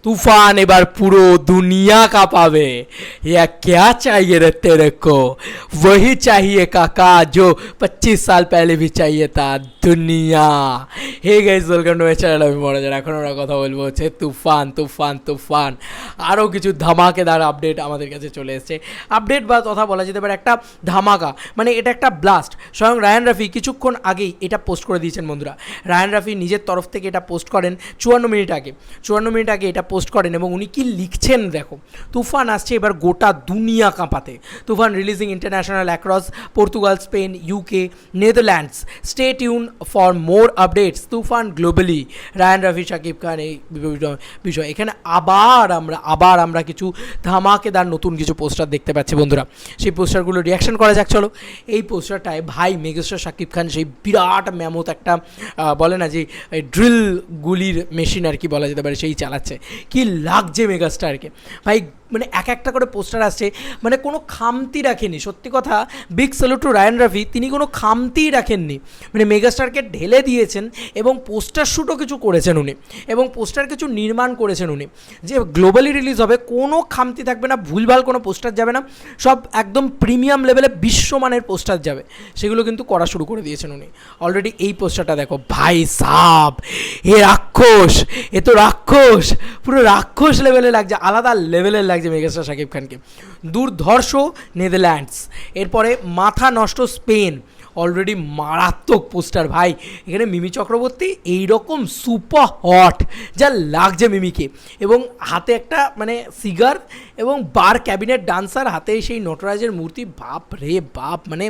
तूफान एबार पूरो दुनिया का पावे। या क्या चाहिए रे तेरे को, वही चाहिए काका जो 25 साल पहले भी चाहिए था, দুনিয়া। Hey guys, welcome to my channel. আমি মনোজ। এখন আমরা কথা বলবো হচ্ছে তুফান তুফান তুফান। আরও কিছু ধামাকেদার আপডেট আমাদের কাছে চলে এসেছে। আপডেট বা কথা বলা যেতে পারে একটা ধামাকা, মানে এটা একটা ব্লাস্ট। স্বয়ং রায়ান রাফি কিছুক্ষণ আগেই এটা পোস্ট করে দিয়েছেন বন্ধুরা। রায়ান রাফি নিজের তরফ থেকে এটা পোস্ট করেন 54 মিনিট আগে এটা পোস্ট করেন এবং উনি কি লিখছেন দেখো। তুফান আসছে এবার গোটা দুনিয়া কাঁপাতে। Toofan releasing international across Portugal, Spain, UK, Netherlands. Stay tune for more updates. Toofan globally. Raihan Rafi, Shakib Khan, এই বিষয় এখানে আবার আমরা কিছু ধামাকেদার নতুন কিছু পোস্টার দেখতে পাচ্ছি বন্ধুরা। সেই পোস্টারগুলো রিয়াকশন করা যাক চলো। এই পোস্টারটায় ভাই মেগাস্টার শাকিব খান সেই বিরাট ম্যামথ একটা বলে না যে ড্রিল গুলির মেশিন আর কি বলা যেতে পারে, সেই চালাচ্ছে। কি লাগছে মেগাস্টারকে ভাই, মানে একটা করে পোস্টার আসছে, মানে কোনো খামতি রাখেনি। সত্যি কথা, big salute to Rayan Rafi, তিনি কোনো খামতিই রাখেননি। মানে মেগাস্টারকে ঢেলে দিয়েছেন এবং পোস্টার শ্যুটও কিছু করেছেন উনি, এবং পোস্টার কিছু নির্মাণ করেছেন উনি, যে গ্লোবালি রিলিজ হবে, কোনো খামতি থাকবে না, ভুলভাল কোনো পোস্টার যাবে না, সব একদম প্রিমিয়াম লেভেলে বিশ্বমানের পোস্টার যাবে, সেগুলো কিন্তু করা শুরু করে দিয়েছেন উনি অলরেডি। এই পোস্টারটা দেখো ভাই সাব, এ রাক্ষস, এ তো রাক্ষস, পুরো রাক্ষস লেভেলে লাগছে, আলাদা লেভেলের লাগছে মেগাস্টার শাকিব খানকে। দুর্ধর্ষ নেদারল্যান্ডস, এরপরে মাথা নষ্ট স্পেন। অলরেডি মারাত্মক পোস্টার ভাই। এখানে মিমি চক্রবর্তী এইরকম সুপার হট, যা লাগছে মিমিকে, এবং হাতে একটা মানে সিগার এবং বার ক্যাবিনেট ডান্সার, হাতে সেই নটরাজের মূর্তি, বাপ রে বাপ, মানে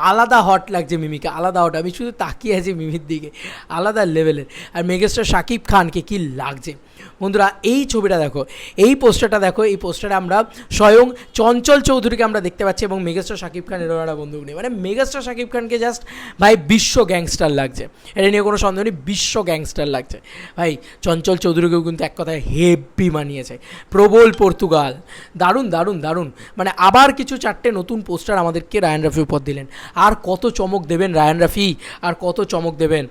আলাদা হট লাগছে মিমিকে, আলাদা হট। আমি শুধু তাকিয়ে আছি মিমির দিকে, আলাদা লেভেলের। আর মেগাস্টার শাকিব খানকে কি লাগছে বন্ধুরা। এই ছবিটা দেখো, এই পোস্টারটা দেখো। এই পোস্টারে আমরা স্বয়ং চঞ্চল চৌধুরীকে আমরা দেখতে পাচ্ছি এবং মেগাস্টার শাকিব খান এরকম একটা বন্ধু নেই। মানে মেগাস্টার শাকিব খানকে জাস্ট ভাই বিশ্ব গ্যাংস্টার লাগছে, এটা নিয়ে কোনো সন্দেহ নেই, বিশ্ব গ্যাংস্টার লাগছে ভাই। চঞ্চল চৌধুরীকেও কিন্তু এক কথায় হেভি মানিয়েছে। প্রবল পর্তুগাল, দারুণ দারুণ দারুণ। মানে আবার কিছু 4টে নতুন পোস্টার আমাদেরকে রায়ান রাফি উপর দিলেন। আর কত চমক দেবেন রায়ান রাফি, আর কত চমক দেবেন।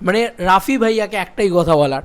মানে রাফি ভাইয়াকে একটাই কথা বলার,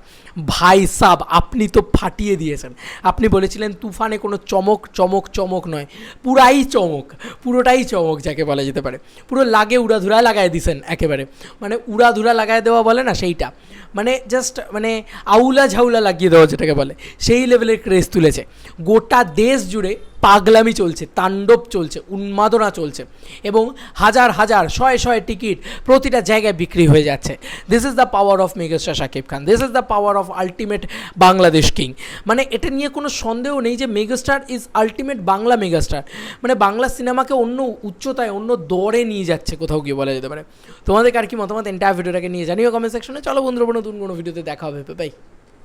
ভাই সাব আপনি তো ফাটিয়ে দিয়েছেন। আপনি বলেছিলেন তুফানে কোনো চমক চমক চমক নয়, পুরাই চমক, পুরোটাই চমক যাকে বলা যেতে পারে। পুরো লাগে উড়াধুরা লাগায় দিয়েছেন একেবারে, মানে উড়াধুরা লাগায় দেওয়া বলে না সেইটা, মানে জাস্ট মানে আউলা ঝাউলা লাগিয়ে দেওয়া যেটাকে বলে, সেই লেভেলের ক্রেজ তুলেছে। গোটা দেশ জুড়ে পাগলামি চলছে, তাণ্ডব চলছে, উন্মাদনা চলছে, এবং হাজার হাজার শয়ে শয়ে টিকিট প্রতিটা জায়গায় বিক্রি হয়ে যাচ্ছে। This is the power of megastar Shakib Khan, this is the power of ultimate Bangladesh king. মানে এটা নিয়ে কোনো সন্দেহ নেই যে megastar is ultimate Bangla megastar. মানে বাংলা সিনেমাকে অন্য উচ্চতায়, অন্য দরে নিয়ে যাচ্ছে কোথাও গিয়ে বলা যেতে পারে। তোমাদের আর কি মতামত এন্টায়ার ভিডিওটাকে নিয়ে জানিও কমেন্ট সেকশনে। চলো বন্ধুরা, নতুন কোনো ভিডিওতে দেখা হবে, বাই।